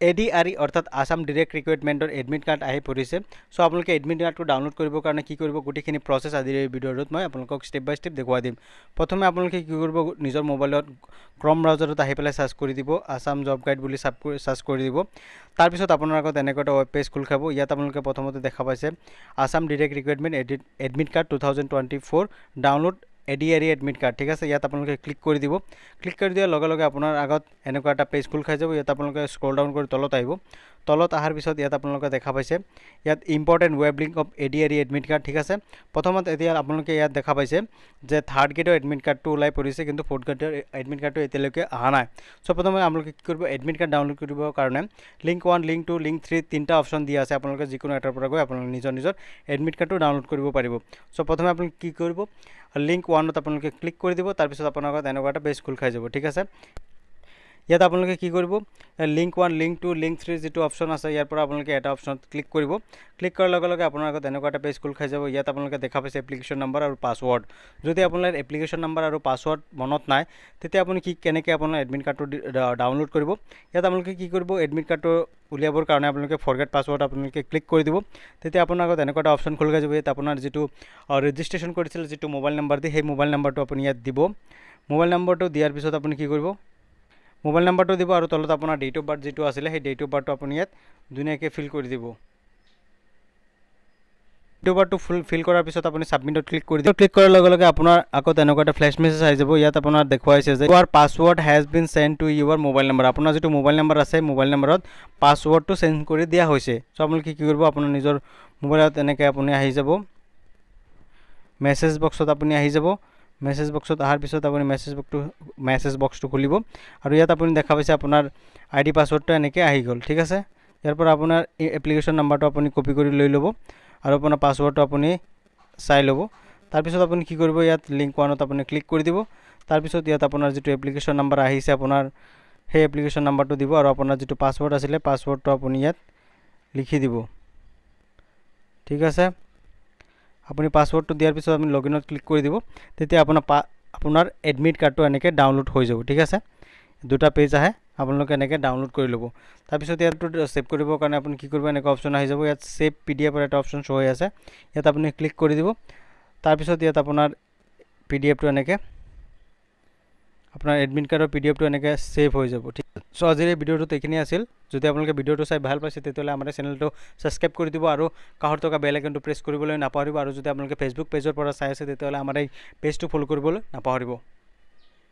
ADRE অৰ্থাৎ Assam direct ৰিক্ৰুইটমেণ্টৰ admit card আহি পৰিছে সো আপোনালোকে এডমিট কাৰ্ডটো ডাউনলোড কৰিবৰ কাৰণে কি কৰিব গোটেইখিনি প্ৰসেছ আজিৰ এই ভিডিঅ'টোত মই আপোনালোকক ষ্টেপ বাই ষ্টেপ দেখুৱাই দিম প্ৰথমে আপোনালোকে কি কৰিব নিজৰ মোবাইলত ক্ৰম ব্ৰাউজাৰত আহি পেলাই সাৰ্চ কৰি দিব আসাম জব গাইড বুলি সাৰ্চ কৰি দিব তাৰ পিছত আপোনাৰ আগত এনেকুৱা এটা ৱেব পেজ খোল খাব ইয়াত আপোনালোকে প্ৰথমতে দেখা পাইছে Assam direct recruitment admit card 2024 download ADRE admit card ঠিক আছে ইয়াত আপোনালোকে ক্লিক কৰি দিব ক্লিক কৰি দিয়াৰ লগে লগে আপোনাৰ আগত এনেকুৱা এটা পেজ খোল খাই যাব ইয়াত আপোনালোকে স্ক্ৰল ডাউন কৰি তলত আহিব তলত আহাৰ পিছত ইয়াত আপোনালোকে দেখা পাইছে ইয়াত important web link of ADRE admit card ঠিক আছে প্ৰথমতে এতিয়া আপোনালোকে ইয়াত দেখা পাইছে যে থাৰ্ড গ্ৰেডৰ এডমিট কাৰ্ডটো ওলাই পৰিছে কিন্তু ফৰ্থ গ্ৰেডৰ এডমিট কাৰ্ডটো এতিয়ালৈকে অহা নাই সো প্ৰথমে আপোনালোকে কি কৰিব এডমিট কাৰ্ড ডাউনলোড কৰিবৰ কাৰণে লিংক 1 লিংক 2 লিংক 3 তিনটা অপচন দিয়া আছে আপোনালোকে যিকোনো এটাৰ পৰা গৈ আপোনালোকে নিজৰ এডমিট কাৰ্ডটো ডাউনলোড কৰিব পাৰিব সো প্ৰথমে আপোনালোকে কি কৰিব লিংক 1ত আপোনালোকে ক্লিক কৰি দিব তাৰ পিছত আপোনাৰ আগত এনেকুৱা এটা পেজ খোল খাই যাব ঠিক আছে ইয়াত আপোনালোকে কি কৰিব লিংক 1 লিংক 2 লিংক 3 যেটো অপচন আছে ইয়াৰ পৰা আপোনালোকে এটা অপচনত ক্লিক কৰিব ক্লিক কৰাৰ লগে লগে আপোনাৰ আগত এনেকুৱা এটা পেজ খোল খাই যাব ইয়াত আপোনালোকে দেখা পাইছে এপ্লিকেশ্যন নম্বৰ আৰু পাছৱৰ্ড যদি আপোনাৰ এপ্লিকেশ্যন নম্বৰ আৰু পাছৱৰ্ড মনত নাই তেতিয়া আপুনি কি কেনেকৈ আপোনাৰ এডমিট কাৰ্ডটো ডাউনলোড কৰিব ইয়াত আপোনালোকে কি কৰিব এডমিট কাৰ্ডটো উলিয়াবৰ কাৰণে আপোনালোকে ফৰগেট পাছৱৰ্ড আপোনালোকে ক্লিক কৰি দিব তেতিয়া আপোনাৰ আগত এনেকুৱা এটা অপচন খোল খাই যাব ইয়াত আপোনাৰ যেটো ৰেজিষ্ট্ৰেচন কৰিছিল যেটো মোবাইল নম্বৰ দি সেই মোবাইল নম্বৰটো আপুনি ইয়াত দিব মোবাইল নম্বৰটো দিয়াৰ পিছত আপুনি কি কৰিব মোবাইল নম্বৰটো দিব আৰু তলত আপোনাৰ ডেট অফ বাৰ্থ যেটো আছিল সেই ডেট অফ বাৰ্থটো আপুনি ইয়াত দুনিয়াকে ফিল কৰি দিব ডেট অফ বাৰ্থটো ফিল কৰাৰ পিছত আপুনি সাবমিটত ক্লিক কৰি দিব ক্লিক কৰাৰ লগে লগে আপোনাৰ আগত এনেকুৱা এটা ফ্ল্যাশ মেছেজ আহি যাব ইয়াত আপোনাৰ দেখুৱাইছে যে your password has been sent to your mobile number আপোনাৰ যেটো মোবাইল নম্বৰ আছে মোবাইল নম্বৰত পাছৱৰ্ডটো চেঞ্জ কৰি দিয়া হৈছে সো আপুনি কি কৰিব আপোনাৰ নিজৰ মোবাইলত এনেকৈ আপুনি আহি যাব মেছেজ বক্সত আপুনি আহি যাব মেছেজ বক্সত আহাৰ পিছত আপুনি মেছেজ বক্সটো খুলিব আৰু ইয়াত আপুনি দেখা পাইছে আপোনাৰ আইডি পাছৱৰ্ডটো এনেকৈ আহি গ'ল ঠিক আছে ইয়াৰ পৰা আপোনাৰ এপ্লিকেশ্যন নম্বৰটো আপুনি কপি কৰি লৈ ল'ব আৰু আপোনাৰ পাছৱৰ্ডটো আপুনি চাই ল'ব তাৰ পিছত আপুনি কি কৰিব ইয়াত লিংক 1ত আপুনি ক্লিক কৰি দিব তাৰ পিছত ইয়াত আপোনাৰ যেটো এপ্লিকেশ্যন নম্বৰ আহিছে আপোনাৰ সেই এপ্লিকেশ্যন নম্বৰটো দিব আৰু আপোনাৰ যেটো পাছৱৰ্ড আছিল পাছৱৰ্ডটো আপুনি ইয়াত লিখি দিব ঠিক আছে আপুনি পাছৱৰ্ডটো দিয়াৰ পিছত আপুনি লগইনত ক্লিক কৰি দিব তেতিয়া আপোনাৰ এডমিট কাৰ্ডটো এনেকৈ ডাউনলোড হৈ যাব ঠিক আছে দুটা পেজ আহে আপোনালোকে এনেকৈ ডাউনলোড কৰি ল'ব তাৰ পিছত ইয়াত সেভ কৰিবৰ কাৰণে আপুনি কি কৰিব এনেকুৱা অপচন আহি যাব ইয়াত সেভ PDF ৰ এটা অপচন শো হৈ আছে ইয়াত আপুনি ক্লিক কৰি দিব তাৰ পিছত ইয়াত আপোনাৰ PDFটো এনেকৈ আপোনাৰ এডমিট কাৰ্ডৰ PDFটো এনেকৈ সেভ হৈ যাব ঠিক সো আজিৰ এই ভিডিঅ'টোত এইখিনি আছিল যদি আপোনালোকে ভিডিঅ'টো চাই ভাল পাইছে তেতিয়াহ'লে আমাৰ চেনেলটো সাবস্ক্ৰাইব কৰি দিব আৰু কাষৰ থকা বেল আইকনটো প্ৰেছ কৰিবলৈ নাপাহৰিব আৰু যদি আপোনালোকে ফেচবুক পেজৰ পৰা চাই আছে তেতিয়াহ'লে আমাৰ এই পেজটো ফলো কৰিবলৈ নাপাহৰিব